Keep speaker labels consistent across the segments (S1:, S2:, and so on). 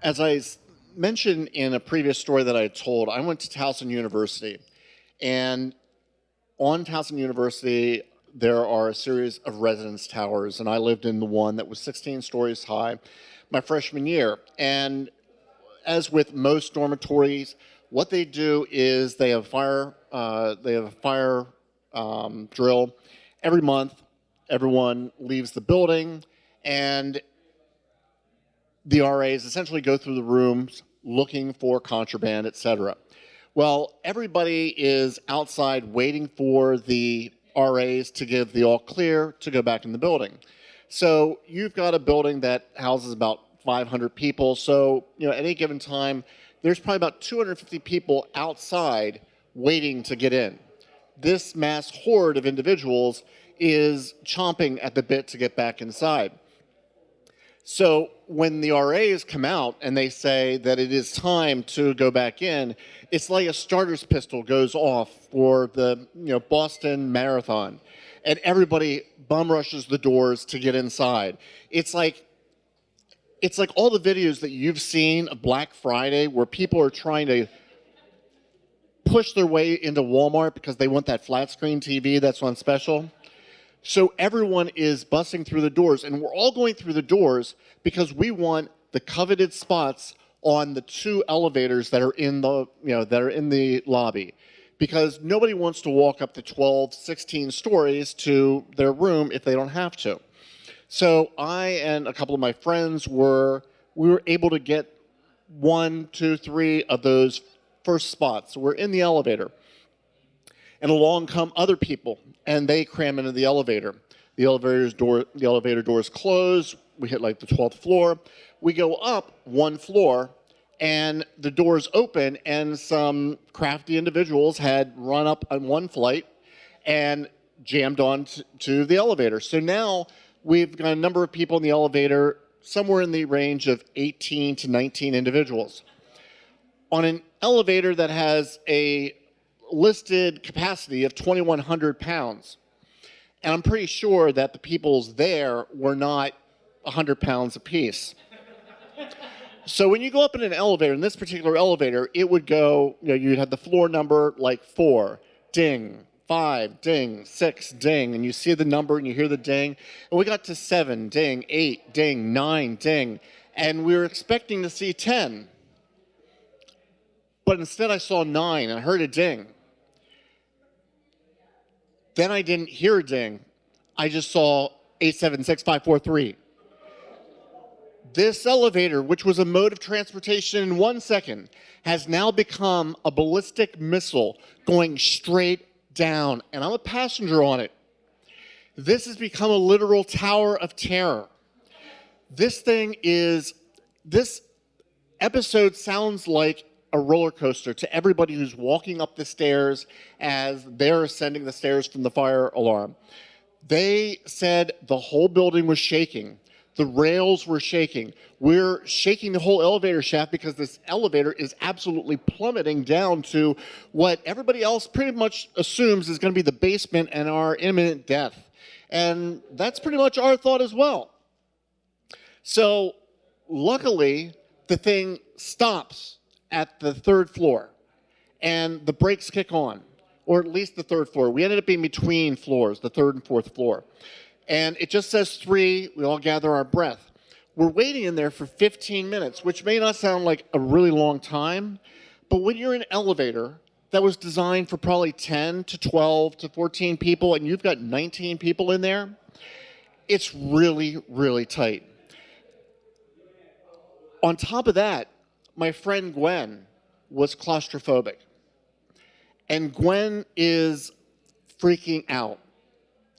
S1: As mentioned in a previous story that I had told, I went to Towson University. And on Towson University, there are a series of residence towers, and I lived in the one that was 16 stories high my freshman year. And as with most dormitories, what they do is they have a fire drill every month. Everyone leaves the building, and the RAs essentially go through the rooms looking for contraband, etc. Well, everybody is outside waiting for the RAs to give the all clear to go back in the building. So you've got a building that houses about 500 people. So, at any given time, there's probably about 250 people outside waiting to get in. This mass horde of individuals is chomping at the bit to get back inside. So when the RAs come out and they say that it is time to go back in, it's like a starter's pistol goes off for the Boston Marathon, and everybody bum rushes the doors to get inside. It's like all the videos that you've seen of Black Friday where people are trying to push their way into Walmart because they want that flat screen TV that's on special. So everyone is busting through the doors, and we're all going through the doors because we want the coveted spots on the 2 elevators that are in the lobby, because nobody wants to walk up to 12, 16 stories to their room if they don't have to. So I and a couple of my friends we were able to get 1, 2, 3 of those first spots. So we're in the elevator. And along come other people, and they cram into the elevator. The elevator doors close. We hit like the 12th floor. We go up 1 floor, and the doors open, and some crafty individuals had run up on 1 flight and jammed on to the elevator. So now we've got a number of people in the elevator, somewhere in the range of 18 to 19 individuals. On an elevator that has a listed capacity of 2,100 pounds. And I'm pretty sure that the peoples there were not 100 pounds apiece. So when you go up in an elevator, in this particular elevator, it would go, you'd have the floor number like 4, ding, 5, ding, 6, ding, and you see the number and you hear the ding. And we got to 7, ding, 8, ding, 9, ding, and we were expecting to see 10. But instead I saw 9 and I heard a ding. Then I didn't hear a ding. I just saw 876-543. This elevator, which was a mode of transportation in 1 second, has now become a ballistic missile going straight down. And I'm a passenger on it. This has become a literal tower of terror. This episode sounds like a roller coaster to everybody who's walking up the stairs as they're ascending the stairs from the fire alarm. They said the whole building was shaking. The rails were shaking. We're shaking the whole elevator shaft because this elevator is absolutely plummeting down to what everybody else pretty much assumes is going to be the basement and our imminent death. And that's pretty much our thought as well. So luckily, the thing stops at the 3rd floor, and the brakes kick on, or at least the 3rd floor. We ended up being between floors, the 3rd and 4th floor. And it just says 3, we all gather our breath. We're waiting in there for 15 minutes, which may not sound like a really long time, but when you're in an elevator that was designed for probably 10 to 12 to 14 people, and you've got 19 people in there, it's really, really tight. On top of that, my friend Gwen was claustrophobic. And Gwen is freaking out.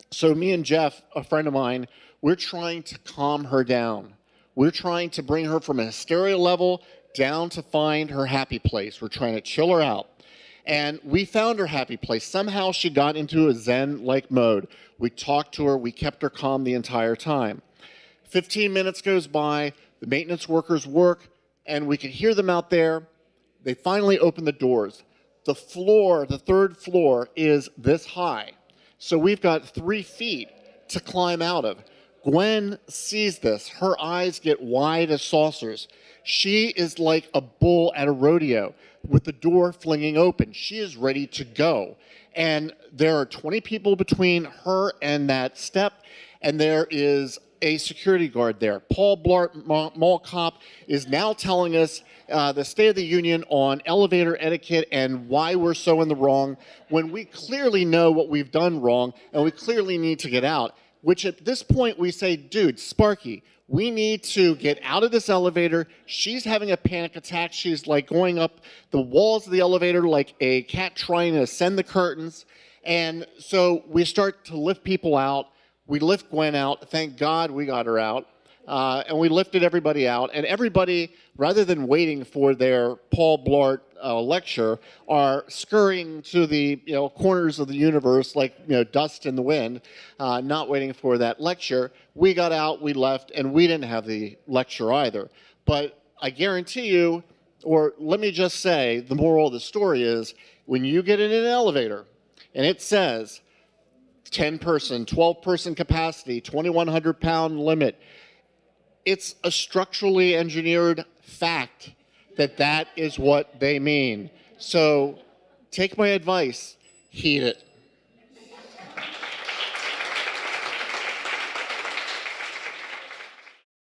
S1: So me and Jeff, a friend of mine, we're trying to calm her down. We're trying to bring her from a hysteria level down to find her happy place. We're trying to chill her out. And we found her happy place. Somehow she got into a Zen-like mode. We talked to her. We kept her calm the entire time. 15 minutes goes by. The maintenance workers work, and we can hear them out there. They finally open the doors. The floor, the 3rd floor, is this high. So we've got 3 feet to climb out of. Gwen sees this. Her eyes get wide as saucers. She is like a bull at a rodeo with the door flinging open. She is ready to go. And there are 20 people between her and that step, and there is a security guard there. Paul Blart Mall Cop is now telling us the State of the Union on elevator etiquette and why we're so in the wrong when we clearly know what we've done wrong and we clearly need to get out. Which at this point we say, dude, Sparky, we need to get out of this elevator. She's having a panic attack. She's like going up the walls of the elevator like a cat trying to ascend the curtains. And so we start to lift people out. We lift Gwen out. Thank God we got her out. And we lifted everybody out. And everybody, rather than waiting for their Paul Blart lecture, are scurrying to the corners of the universe like dust in the wind, not waiting for that lecture. We got out, we left, and we didn't have the lecture either. But I guarantee you, or let me just say, the moral of the story is when you get in an elevator and it says 10-person, 12-person capacity, 2,100-pound limit, it's a structurally engineered fact that that is what they mean. So take my advice, heed it.